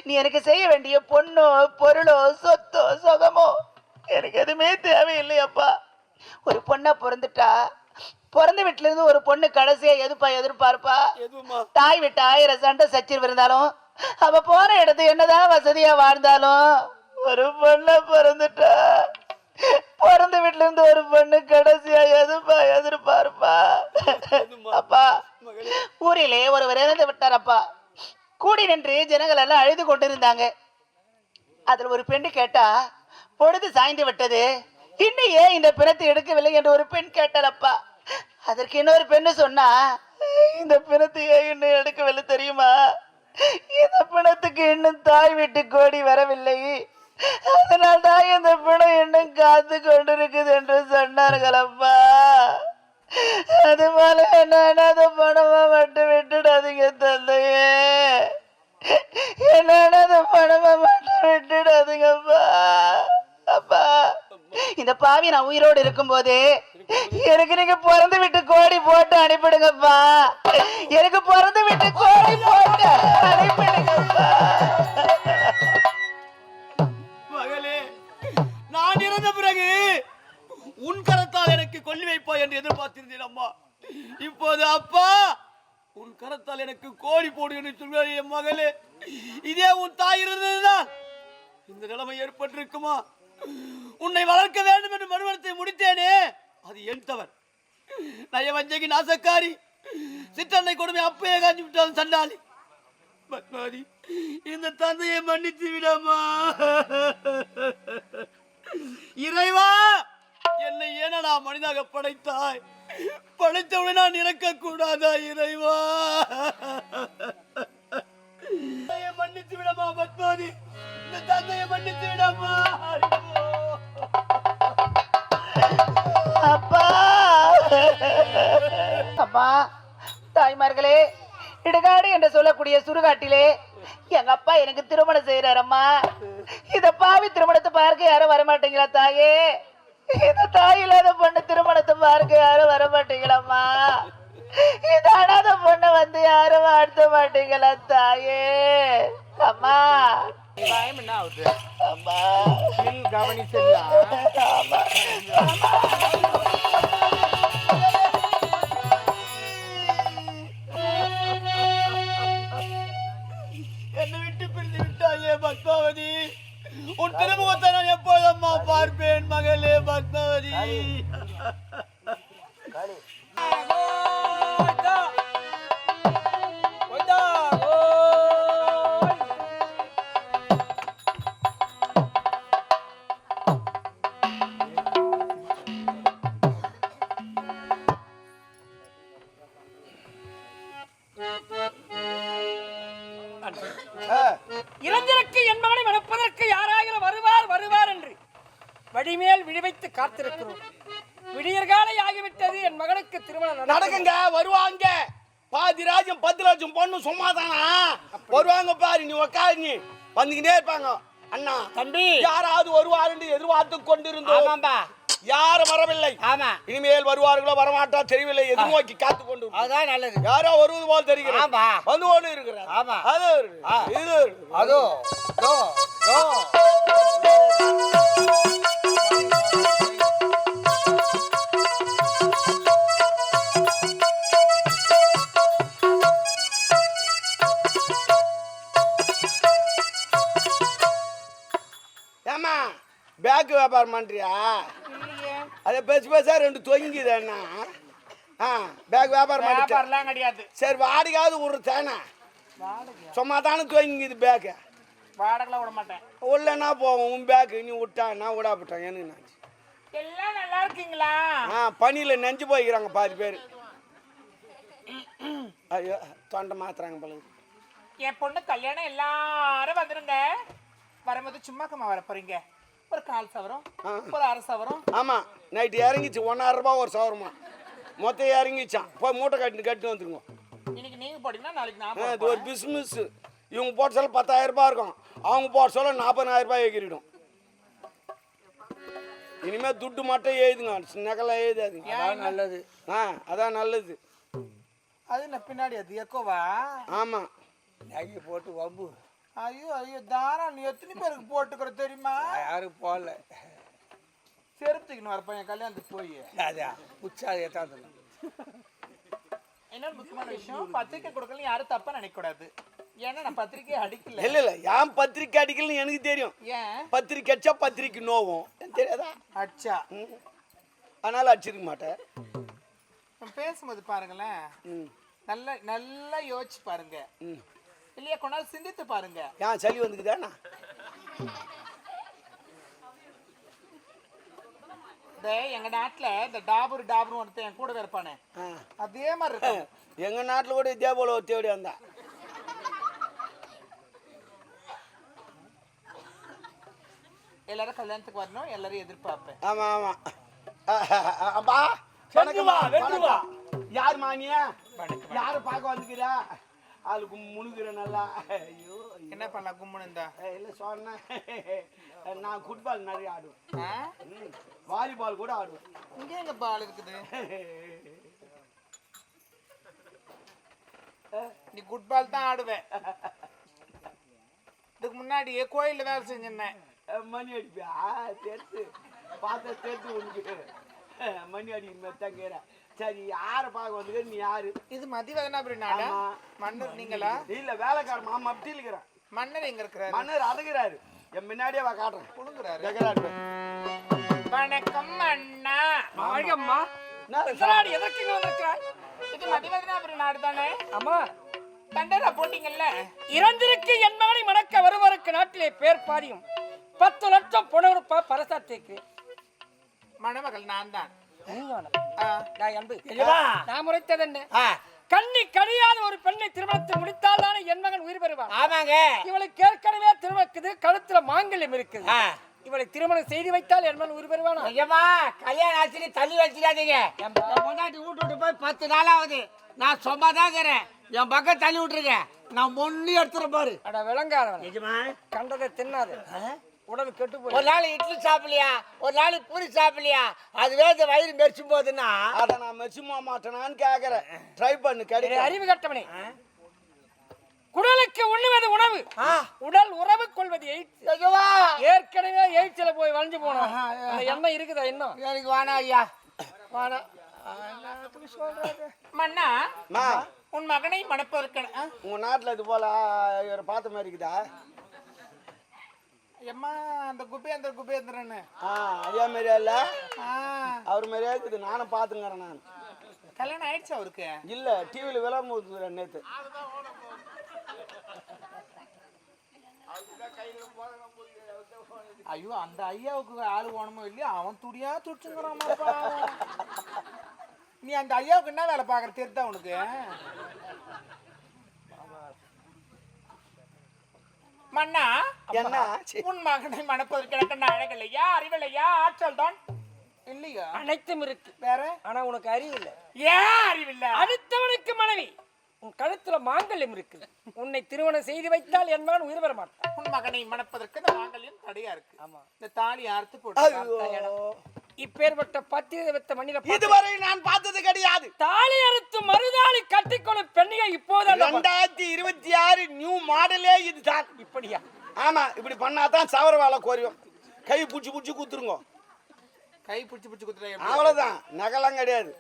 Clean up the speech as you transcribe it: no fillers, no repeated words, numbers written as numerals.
நீ எனக்கு செய்ய வேண்டிய பொண்ணோ பொருளோ சொத்தோ சுகமோ எனக்கு எதுவுமே தேவையில்லையப்பா. ஒரு பொண்ணா பிறந்துட்டா பிறந்த வீட்டுல இருந்து ஒரு பொண்ணு கடைசியா எதிர்பார்ப்பா. தாய் விட்டு 1000 சண்டை சச்சரவு இருந்தாலும் அவ போற இடத்து என்னதான் வசதியா வாழ்ந்தாலும் ஒரு பொண்ண பிறந்துட்டா பிறந்த வீட்டுல இருந்து ஒரு பொண்ணு கடைசியா எதிர்பார்ப்பா. அப்பா, ஊரிலே ஒருவர் இறந்து விட்டாரப்பா. கூடி நின்று ஜனங்கள் எல்லாம் அழுது கொண்டிருந்தாங்க. அதுல ஒரு பெண்ணு கேட்டா, பொழுது சாய்ந்து விட்டது, இன்னும் ஏன் இந்த பிணத்தை எடுக்கவில்லை என்று ஒரு பெண் கேட்டாலப்பா. அதற்கு இன்னொரு பெண்ணு சொன்னா, இந்த பிணத்தை ஏன் இன்னும் எடுக்கவில்லை தெரியுமா? இந்த பிணத்துக்கு இன்னும் தாய் வீட்டு கோடி வரவில்லை, அதனால் தான் இந்த பிணம் இன்னும் காத்து கொண்டிருக்குது என்று சொன்னார்களப்பா. அது போல என்ன அந்த பணமா மட்டும் விட்டுடாதீங்க தந்தையே, என்ன அந்த பணமா மட்டும் விட்டுடாதீங்கப்பா. அப்பா, இந்த பாவி நான் உயிரோடு இருக்கும் போதே எனக்கு நீங்க பிறந்து விட்டு கோடி போட்டு அனுப்பிடுங்கப்பா. எனக்கு பிறந்து விட்டு கோடி போட்டு அனுப்பிடுங்கப்பா. மகளே, நான் இறந்த பிறகு உன் கரத்தால் எனக்கு கொல்லி வைப்பா என்று எதிர்பார்த்திருந்தேன் அம்மா. இப்போது அப்பா, உன் கரத்தால் எனக்கு கோடி போடு என்று சொல்வார். என் மகளே, இதே உன் தாய் இருந்ததுதான் இந்த நிலைமை ஏற்பட்டிருக்குமா? உன்னை வளர்க்க வேண்டும் என்று மறுமணத்தை முடித்தேனே, அது என் தவறு. நயவஞ்சகி நாசக்காரி சிற்றன்னை கொடுமை அப்பையே காஞ்சி விட்டாலும் சண்டாளி பத்மாதி, இந்த தந்தையை மன்னித்து விடமா. இறைவா, என்னை ஏனடா மனிதாக படைத்தாய்? படைத்தவுடன் நான் இறக்க கூடாதா இறைவா? மன்னித்து விடமா பத்மாதி, இந்த தந்தையை மன்னித்து விடமா. அப்பா, அப்பா, தாய்மார்களே, இடுகாடு என்று சொல்லக்கூடிய சுடுகாட்டிலே எங்க அப்பா எனக்கு திருமணம் செய்யறாரம்மா. இத பாவி திருமணத்தை பார்க்க யாரும் வரமாட்டீங்களா தாயே? இந்த தாய் இல்லாத பொண்ணு திருமணத்தை பார்க்க யாரும் வரமாட்டீங்களாம்மா? இந்த அனாத பொண்ணை வந்து யாரும் வாழ்த்த மாட்டீங்களா தாயே? அம்மா, டைம் என்ன ஆகுது? அம்மா கவனிச்சா என்னை விட்டு பிரிந்து விட்டாயே பத்மாவதி. உன் திருமுகத்தை நான் எப்போதம்மா பார்ப்பேன் மகளே பத்மாவதி. இறந்திருக்கு என் மகனை மணப்பதற்கு யாராக வருவார் என்று வடிமேல் விழிவைத்து காத்திருக்கிறோம். விடியற்காலை ஆகிவிட்டது, என் மகனுக்கு திருமணம் நடக்குங்க, வருவாங்க. பாதி ராஜ்யம் 10 லட்சம் பொண்ணு சும்மாதானா வருவாங்க பாரு. நீ உக்காரு, நீ வந்துக்கிட்டே இருப்பாங்க. அண்ணா தம்பி, யாராவது வருவார் என்று எதிர்பார்த்து கொண்டிருந்தோம். யாரும் வரவில்லை. ஆமா, இனிமேல் வருவார்களோ வரமாட்டா தெரியவில்லை. எதிர்நோக்கி காத்து கொண்டு, அதான் நல்லது. யாரோ வருவது போல் தெரிகிறது. வந்து கொண்டு இருக்கிறார். ஆமா, அது இது அதோ ஏமா பேக் வியாபாரம் பண்றியா? அதை பேச 2 தொங்கிது அண்ணா. பேக் வியாபாரம் கிடையாது. சரி, வாடகையாவது ஒரு தேனா சும்மா தானே தொங்கிது பேக்கு. வாடகைலாம் விட மாட்டேன். உள்ளனா போவோம். உன் பேக்கு நீ விட்டா நான் விடாப்பட்டேன். எனக்கு நான் எல்லாம் நல்லா இருக்கீங்களா? பனியில் நெஞ்சு போய்க்கிறாங்க பாதி பேர். ஐயோ, தொண்டை மாத்துறாங்க பழகு. என் பொண்ணு கல்யாணம் எல்லாரும் வந்துருங்க. வரும்போது சும்மாக்கம்மா வர போறீங்க. ஒரு 1/4 சவரம், ஒரு 1/2 சவரம். ஆமாம், நைட்டு இறங்கிச்சு 1000 ரூபாய் ஒரு சவரமா. மொத்தம் இறங்கிச்சான். போய் மூட்டை கட்டி வந்துருங்க. இன்னைக்கு நீங்க போட்டீங்கன்னா நாளைக்கு நான். இது ஒரு பிஸ்னஸ். இவங்க போட்ட சொல்ல 10,000 ரூபாய் இருக்கும், அவங்க போட்ட சொல்ல 40,000 ரூபாய் எகிரிடும். இனிமே துட்டு மட்டும் எழுதுங்க, நகலாம் எழுதாதுங்க. அதான் நல்லது. அதான் நல்லது. அது பின்னாடி அது எக்கோவா? ஆமாம், நகை போட்டு வம்பு. ஐயோ ஐயோ தாரா நீ எத்தனை பேருக்கு போட்டுக்கிற தெரியுமா? யாரும் போடல. செருத்துக்குன்னு வரப்ப என் கல்யாணத்துக்கு போய் அதா உச்சாதையை தான். என்ன முக்கியமான விஷயம், பத்திரிக்கை கொடுக்கல யாரும் தப்பா நினைக்க கூடாது. ஏன்னா நான் பத்திரிக்கை அடிக்கல. இல்ல இல்ல ஏன் பத்திரிக்கை அடிக்கலன்னு எனக்கு தெரியும். ஏன் பத்திரிக்கை அடிச்சா பத்திரிக்கை நோவும் தெரியாதா? அச்சா அதனால அடிச்சிருக்க மாட்டேன். பேசும்போது பாருங்களேன், நல்லா நல்லா யோசிச்சு பாருங்க. இல்லையா கொண்டாலும் சிந்தித்து பாருங்க. ஏன் சளி வந்துக்குதாண்ணா? எங்க நாட்டுல இந்த டாபர் ஒருத்தன் என் கூட இருப்பானே, அதே மாதிரி இருக்கு. எங்க நாட்டுல கூட இதே போல ஒரு தேடி வந்தா. எல்லாரும் கல்யாணத்துக்கு வரணும், எல்லாரும் எதிர்பார்ப்பேன். ஆமா ஆமா. அப்பா யார் மானியா? யாரு பார்க்க வந்துக்கிறா? ஆளுக்கு முழுகிற நல்லா. ஐயோ என்ன பண்ணலாம் கும்முன்னு இருந்தா? இல்ல சொன்னேன், நான் ஃபுட்பால் நிறைய ஆடுவேன், வாலிபால் கூட ஆடுவேன். இங்க எங்க பால் இருக்குது? நீ ஃபுட்பால் தான் ஆடுவேன். இதுக்கு முன்னாடி கோயில்ல வேலை செஞ்சேன். மணி அடிப்பியா? சேர்த்து பார்த்த சேர்த்து உனக்கு மணி அடிக்கிறேன். சரி யாரை பார்க்க வந்துக்க? நீ யாரு? இது மதிவதனாபுரி நாடா? மன்னர் நீங்களா? இல்ல வேலைக்கார மாமா அப்படி இருக்கிறேன். மன்னர் எங்க இருக்கிறாரு? மன்னர் அடங்குறாரு. என் முன்னாடியே வா காட்டுறேன். புடுங்குறாரு. வணக்கம் அண்ணா. அம்மா நாடு எதற்கு இங்க வந்திருக்கிறாய்? இது மதிவதனாபுரி நாடு தானே? அம்மா தண்டரா போட்டீங்கல்ல? இறந்திருக்கு என் மகனை மணக்க வருவருக்கு நாட்டிலே பேர் பாதியும் 10 லட்சம் பணம் பரசாத்திற்கு மணமகள் நான் தான். நான் முறைத்தது என்ன? கண்ணி கழியாத ஒரு பெண்ணை திருமணத்தை முடித்தால் தானே என் மகன் உயிர் பெறுவான். ஆமாங்க. இவளுக்கு ஏற்கனவே திருமணக்குது, கழுத்துல மாங்கல்யம் இருக்குது. இவளை திருமணம் செய்து வைத்தால் என் மகன் உயிர் பெறுவானா? ஐயம்மா கல்யாணம் ஆச்சு தள்ளி வச்சிடாதீங்க. முன்னாடி வீட்டு போய் 10 நாள் ஆகுது. நான் சும்மா தான் இருக்கிறேன். என் பக்கம் தள்ளி விட்டுருங்க. நான் மொன்னி எடுத்துற பாரு. அட விளங்காதவன், கண்டதை தின்னாது, உடம்பு கெட்டு போய். ஒரு நாள் இட்லி சாப்பிடலையா, ஒரு நாள் பூரி சாப்பிடலையா, அதுவே இந்த வயிறு மெரிச்சும் போதுன்னா அதை நான் மெச்சுமா மாட்டேனான்னு கேட்கறேன். ட்ரை பண்ணு கிடையாது. அறிவு கட்டவனே, குடலுக்கு உண்ணுவது உணவு, உடல் உறவு கொள்வது எய்ட்ஸ். ஏற்கனவே எய்ட்ஸ்ல போய் வளைஞ்சு போனோம். அந்த எண்ணம் இருக்குதா இன்னும்? எனக்கு வேணா ஐயா, வேணா. மன்னா உன் மகனை மணப்பதற்கு உங்க நாட்டுல இது போல இவரை பார்த்த மாதிரி இருக்குதா? எம்மா அந்த குபேந்திரன்னு அதே மாதிரியா இல்ல? அவர் மாதிரியா இருக்குது. நானும் பாத்துங்கிறேன். நான் கல்யாணம் ஆயிடுச்சு அவருக்கு? இல்ல, டிவில விளம்பரம் நேத்து. ஐயோ அந்த ஐயாவுக்கு ஆளு ஓணமோ இல்லையா, அவன் துடியா துடிச்சுங்கிறான்ப்பா. நீ அந்த ஐயாவுக்கு என்ன வேலை பாக்குற தெரியுதா உனக்கு? மன்னா என்ன உன் மகனை மணப்பதற்கு எனக்கு அழகில்லையா, அறிவில்லையா, ஆற்றல் தான் இல்லையா? அனைத்தும் இருக்கு வேற, ஆனா உனக்கு அறிவு இல்லை. ஏன் அறிவில்லை? அடுத்தவனுக்கு மனைவி, உன் கழுத்துல மாங்கல்யம் இருக்குது. உன்னை திருமணம் செய்து வைத்தால் என் மகன் உயிர் பெற மாட்டான். உன் மகனை மணப்பதற்கு இந்த மாங்கல்யம் தடையா இருக்கு. இந்த தாலி அறுத்து போட்டு இப்பேற்பட்ட 10 வித்த மண்ணில இதுவரை நான் பார்த்தது கிடையாது. தாலி அறுத்து மறுதாலி கட்டிக்கொள்ளும் பெண்ணியை இப்போது 2026 நியூ மாடலே இதுதான். இப்படியா? ஆமா, இப்படி பண்ணாதான் சவர வேலை குறையும். கை புடிச்சு குத்துருங்க. கை பிடிச்சு குத்துற அவ்வளவுதான், நகலாம் கிடையாது.